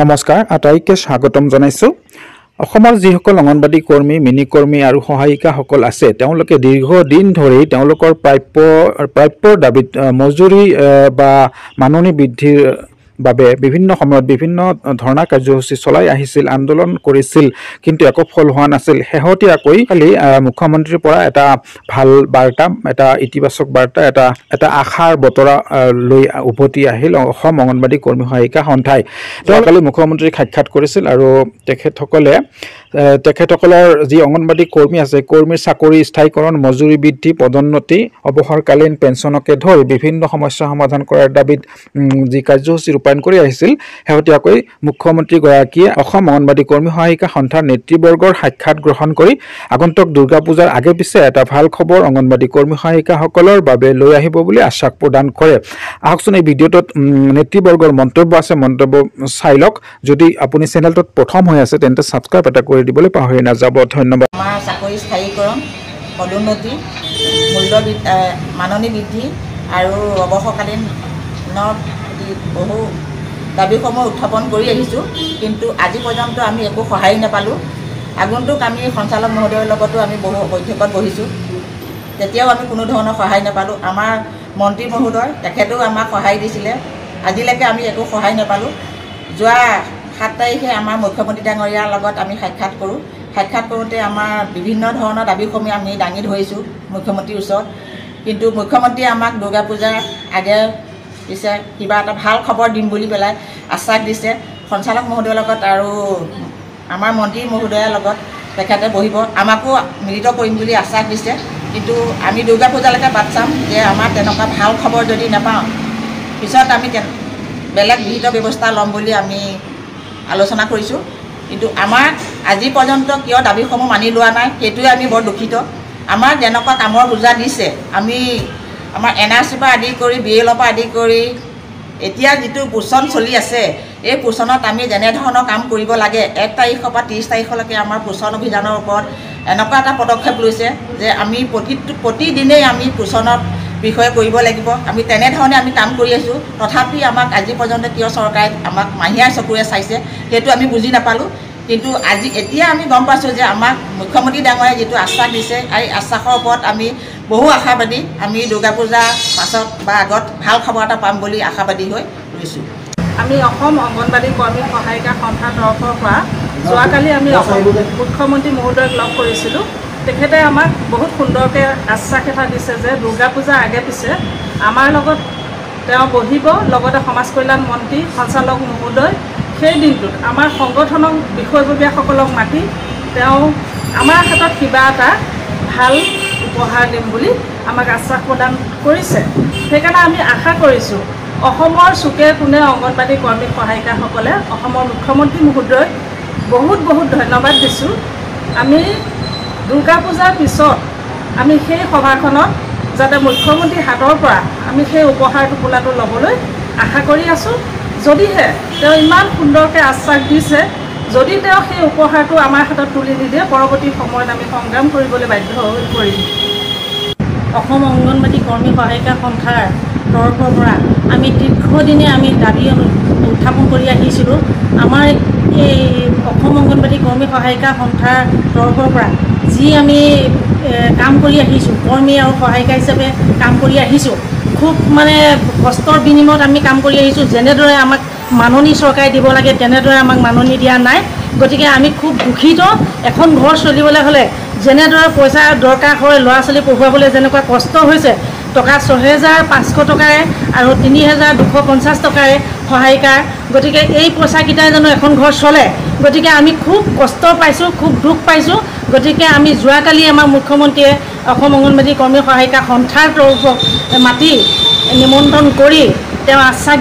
নমস্কাৰ আটাইকে স্বাগতম জনাইছো অসমৰ যিসকল অংগনবাদী কৰ্মী মিনি কৰ্মী আৰু সহায়িকাসকল আছে তেওঁলোকে দীৰ্ঘদিন ধৰি তেওঁলোকৰ প্ৰাপ্য দাবীত মজুৰি বা মাননি বৃদ্ধিৰ বাবে বিভিন্ন সময়ত বিভিন্ন ধৰ্ণা কাৰ্যসূচী চলাই আহিছিল আন্দোলন কৰিছিল কিন্তু একো ফল হোৱা নাছিল শেহতীয়াকৈ কালি মুখ্যমন্ত্ৰীৰ পৰা এটা ভাল বাৰ্তা এটা ইতিবাচক বাৰ্তা এটা আশাৰ বতৰা লৈ উভতি আহিল অসম অংগনবাদী কৰ্মী সহায়িকা সন্থাই কালি মুখ্যমন্ত্ৰীক সাক্ষাৎ কৰিছিল আৰু তেখেতসকলৰ যি অংগনবাদী কৰ্মী আছে কৰ্মীৰ চাকৰি স্থায়ীকৰণ মজুৰি বৃদ্ধি পদোন্নতি অৱসৰকালীন পেঞ্চনকে ধৰি বিভিন্ন সমস্যা সমাধান কৰাৰ দাবীত যি কাৰ্যসূচী ৰূপায়ণ কৰি আহিছিল শেহতীয়াকৈ মুখ্যমন্ত্ৰী গৰাকীয়ে অসম অংগনবাদী কৰ্মী সহায়িকা সন্থাৰ নেতৃবৰ্গৰ সাক্ষাৎ গ্ৰহণ কৰি আগন্তুক দুৰ্গা পূজাৰ আগে পিছে এটা ভাল খবৰ অংগনবাদী কৰ্মী সহায়িকাসকলৰ বাবে লৈ আহিব বুলি আশ্বাস প্ৰদান কৰে আহকচোন এই ভিডিঅ'টোত নেতৃবৰ্গৰ মন্তব্য আছে মন্তব্য চাই লওক যদি আপুনি চেনেলটোত প্ৰথম হৈ আছে তেন্তে সাবস্ক্ৰাইব এটা কৰি দিবলৈ পাহৰি নাযাব ধন্যবাদ আমাৰ চাকৰি স্থায়ীকৰণ পদোন্নতি মূল্য মাননি বৃদ্ধি আৰু অৱসৰকালীন বহু দাবীসমূহ উত্থাপন কৰি আহিছোঁ কিন্তু আজি পৰ্যন্ত আমি একো সহায় নাপালোঁ আগন্তুক আমি সঞ্চালক মহোদয়ৰ লগতো আমি বহু বৈঠকত বহিছোঁ তেতিয়াও আমি কোনো ধৰণৰ সহায় নাপালোঁ আমাৰ মন্ত্ৰী মহোদয় তেখেতেও আমাক সহায় দিছিলে আজিলৈকে আমি একো সহায় নাপালোঁ যোৱা 7 তাৰিখে আমাৰ মুখ্যমন্ত্ৰী ডাঙৰীয়াৰ লগত আমি সাক্ষাৎ কৰোঁতে আমাৰ বিভিন্ন ধৰণৰ দাবীসমূহ আমি দাঙি ধৰিছোঁ মুখ্যমন্ত্ৰীৰ ওচৰত কিন্তু মুখ্যমন্ত্ৰীয়ে আমাক দুৰ্গা পূজাৰ আগে পিছে কিবা এটা ভাল খবৰ দিম বুলি পেলাই আশ্বাস দিছে সঞ্চালক মহোদয়ৰ লগত আৰু আমাৰ মন্ত্ৰী মহোদয়ৰ লগত তেখেতে বহিব আমাকো মিলিত কৰিম বুলি আশ্বাস দিছে কিন্তু আমি দুৰ্গা পূজালৈকে বাট চাম যে আমাৰ তেনেকুৱা ভাল খবৰ যদি নাপাওঁ পিছত আমি বেলেগ বিহিত ব্যৱস্থা ল'ম বুলি আমি আলোচনা কৰিছোঁ কিন্তু আমাৰ আজি পৰ্যন্ত কিয় দাবীসমূহ মানি লোৱা নাই সেইটোৱে আমি বৰ দুখিত আমাৰ যেনেকুৱা কামৰ বোজা দিছে আমি আমাৰ NRC পৰা আদি কৰি BL পৰা আদি কৰি এতিয়া যিটো পোষণ চলি আছে এই পোষণত আমি যেনেধৰণৰ কাম কৰিব লাগে 1 তাৰিখৰ পৰা 30 তাৰিখলৈকে আমাৰ পোষণ অভিযানৰ ওপৰত এনেকুৱা এটা পদক্ষেপ লৈছে যে আমি প্ৰতিদিনেই আমি পোষণৰ বিষয়ে কৰিব লাগিব আমি তেনেধৰণে আমি কাম কৰি আছোঁ তথাপি আমাক আজি পৰ্যন্ত কিয় চৰকাৰে আমাক মাহিয়াৰ চকুৰে চাইছে সেইটো আমি বুজি নাপালোঁ কিন্তু এতিয়া আমি গম পাইছোঁ যে আমাক মুখ্যমন্ত্ৰী ডাঙৰীয়াই যিটো আশ্বাস দিছে এই আশ্বাসৰ ওপৰত আমি বহু আশাবাদী আমি দুৰ্গা পূজাৰ পাছত বা আগত ভাল খবৰ এটা পাম বুলি আশাবাদী হৈ ৰৈছোঁ আমি অসম অংগনবাদী কৰ্মী সহায়িকা সন্থাৰ তৰফৰ পৰা যোৱাকালি আমি মুখ্যমন্ত্ৰী মহোদয়ক লগ কৰিছিলোঁ তেখেতে আমাক বহুত সুন্দৰকৈ আশ্বাস এটা দিছে যে দুৰ্গা পূজাৰ আগে পিছে আমাৰ লগত তেওঁ বহিব লগতে সমাজ কল্যাণ মন্ত্ৰী সঞ্চালক মহোদয় সেই দিনটোত আমাৰ সংগঠনৰ বিষয়ববীয়াসকলক মাতি তেওঁ আমাৰ হাতত কিবা এটা ভাল উপহাৰ দিম বুলি আমাক আশ্বাস প্ৰদান কৰিছে সেইকাৰণে আমি আশা কৰিছোঁ অসমৰ চুকে কোণে অংগনবাদী কৰ্মী সহায়িকাসকলে অসমৰ মুখ্যমন্ত্ৰী মহোদয়ক বহুত ধন্যবাদ দিছোঁ আমি দুৰ্গা পূজাৰ পিছত আমি সেই সভাখনত যাতে মুখ্যমন্ত্ৰীৰ হাতৰ পৰা আমি সেই উপহাৰ টোপোলাটো ল'বলৈ আশা কৰি আছোঁ যদিহে তেওঁ ইমান সুন্দৰকৈ আশ্বাস দিছে যদি তেওঁ সেই উপহাৰটো আমাৰ হাতত তুলি নিদিয়ে পৰৱৰ্তী সময়ত আমি সংগ্ৰাম কৰিবলৈ বাধ্য হৈ পৰিম অসম অংগনবাদী কৰ্মী সহায়িকা সন্থাৰ তৰফৰ পৰা আমি দীৰ্ঘদিনে আমি দাবী উত্থাপন কৰি আহিছিলোঁ আমাৰ এই অসম অংগনবাদী কৰ্মী সহায়িকা সন্থাৰ তৰফৰ পৰা যি আমি কাম কৰি আহিছোঁ কৰ্মী আৰু সহায়িকা হিচাপে কাম কৰি আহিছোঁ খুব মানে কষ্টৰ বিনিময়ত আমি কাম কৰি আহিছোঁ যেনেদৰে আমাক মাননি চৰকাৰে দিব লাগে তেনেদৰে আমাক মাননি দিয়া নাই গতিকে আমি খুব দুখিত এখন ঘৰ চলিবলৈ হ'লে যেনেদৰে পইচা দৰকাৰ হয় ল'ৰা ছোৱালী পঢ়ুৱাবলৈ যেনেকুৱা কষ্ট হৈছে টকা 6,500 টকাৰে আৰু 3,250 টকাৰে সহায়িকাৰ গতিকে এই পইচাকেইটাই জানো এখন ঘৰ চলে গতিকে আমি খুব কষ্ট পাইছোঁ খুব দুখ পাইছোঁ গতিকে আমি যোৱাকালি আমাৰ মুখ্যমন্ত্ৰীয়ে অসম অংগনবাদী কৰ্মী সহায়িকা সন্থাৰ তৰফক মাতি নিমন্ত্ৰণ কৰি তেওঁ আশ্বাস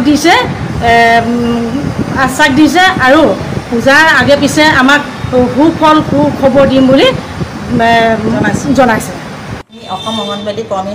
দিছে আৰু পূজাৰ আগে পিছে আমাক সুখবৰ দিম বুলি জনাইছে অসম অংগনবাদী কৰ্মী